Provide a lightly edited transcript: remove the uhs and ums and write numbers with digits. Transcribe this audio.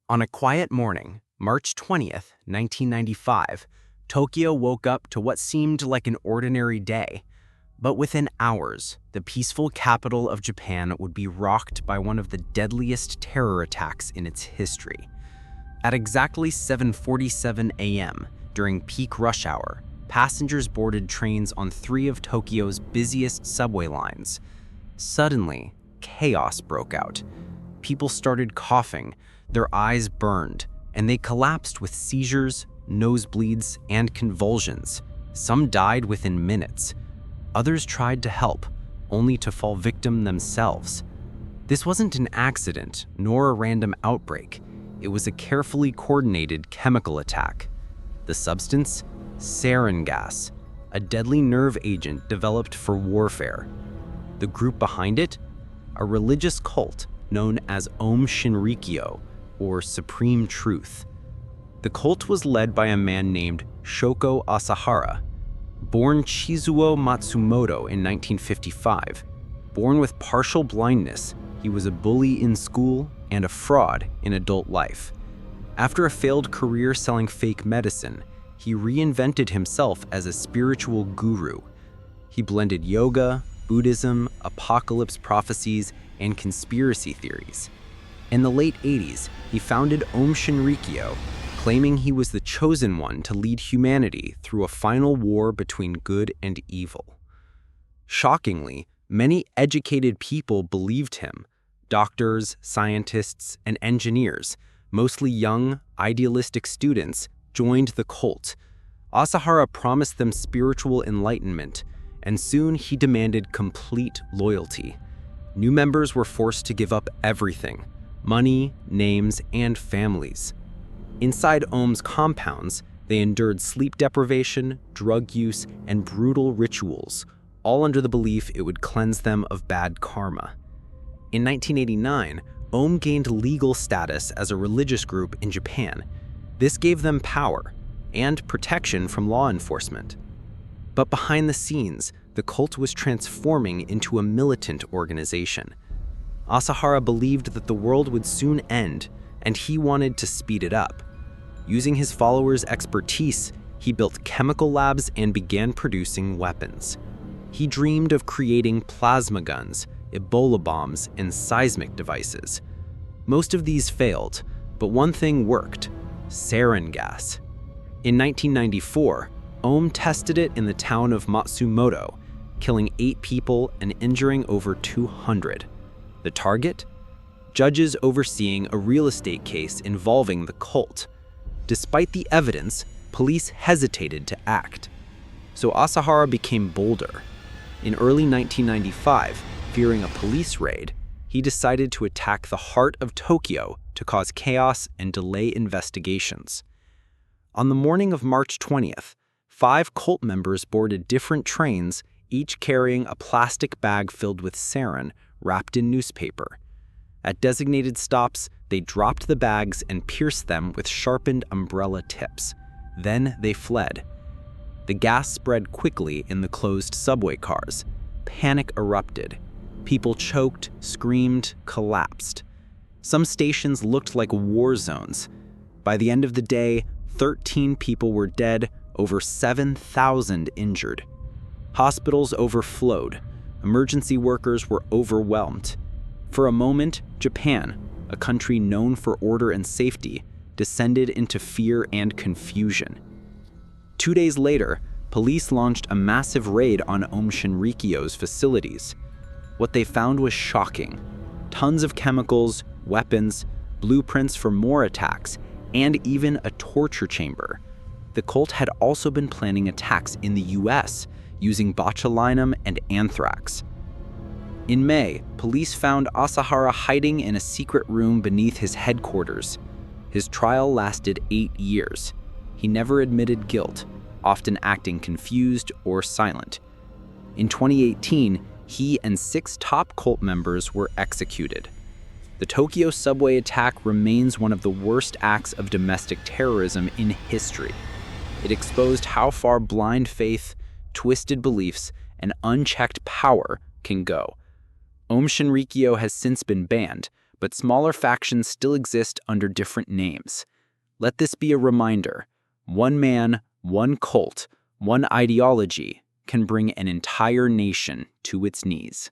On a quiet morning, March 20th, 1995, Tokyo woke up to what seemed like an ordinary day. But within hours, the peaceful capital of Japan would be rocked by one of the deadliest terror attacks in its history. At exactly 7:47 a.m., during peak rush hour, passengers boarded trains on 3 of Tokyo's busiest subway lines. Suddenly, chaos broke out. People started coughing, their eyes burned, and they collapsed with seizures, nosebleeds, and convulsions. Some died within minutes. Others tried to help, only to fall victim themselves. This wasn't an accident, nor a random outbreak. It was a carefully coordinated chemical attack. The substance? Sarin gas, a deadly nerve agent developed for warfare. The group behind it? A religious cult known as Aum Shinrikyo, or Supreme Truth. The cult was led by a man named Shoko Asahara. Born Chizuo Matsumoto in 1955, born with partial blindness, he was a bully in school and a fraud in adult life. After a failed career selling fake medicine, he reinvented himself as a spiritual guru. He blended yoga, Buddhism, apocalypse prophecies, and conspiracy theories. In the late 80s, he founded Aum Shinrikyo, claiming he was the chosen one to lead humanity through a final war between good and evil. Shockingly, many educated people believed him. Doctors, scientists, and engineers, mostly young, idealistic students, joined the cult. Asahara promised them spiritual enlightenment, and soon he demanded complete loyalty. New members were forced to give up everything: money, names, and families. Inside Aum's compounds, they endured sleep deprivation, drug use, and brutal rituals, all under the belief it would cleanse them of bad karma. In 1989, Aum gained legal status as a religious group in Japan. This gave them power and protection from law enforcement. But behind the scenes, the cult was transforming into a militant organization. Asahara believed that the world would soon end, and he wanted to speed it up. Using his followers' expertise, he built chemical labs and began producing weapons. He dreamed of creating plasma guns, Ebola bombs, and seismic devices. Most of these failed, but one thing worked: sarin gas. In 1994, Aum tested it in the town of Matsumoto, killing 8 people and injuring over 200. The target? Judges overseeing a real estate case involving the cult. Despite the evidence, police hesitated to act. So Asahara became bolder. In early 1995, fearing a police raid, he decided to attack the heart of Tokyo to cause chaos and delay investigations. On the morning of March 20th, 5 cult members boarded different trains, each carrying a plastic bag filled with sarin wrapped in newspaper. At designated stops, they dropped the bags and pierced them with sharpened umbrella tips. Then they fled. The gas spread quickly in the closed subway cars. Panic erupted. People choked, screamed, collapsed. Some stations looked like war zones. By the end of the day, 13 people were dead, over 7,000 injured. Hospitals overflowed. Emergency workers were overwhelmed. For a moment, Japan, a country known for order and safety, descended into fear and confusion. 2 days later, police launched a massive raid on Aum Shinrikyo's facilities. What they found was shocking. Tons of chemicals, weapons, blueprints for more attacks, and even a torture chamber. The cult had also been planning attacks in the US, using botulinum and anthrax. In May, police found Asahara hiding in a secret room beneath his headquarters. His trial lasted 8 years. He never admitted guilt, often acting confused or silent. In 2018, he and 6 top cult members were executed. The Tokyo subway attack remains one of the worst acts of domestic terrorism in history. It exposed how far blind faith, twisted beliefs, and unchecked power can go. Aum Shinrikyo has since been banned, but smaller factions still exist under different names. Let this be a reminder: one man, one cult, one ideology can bring an entire nation to its knees.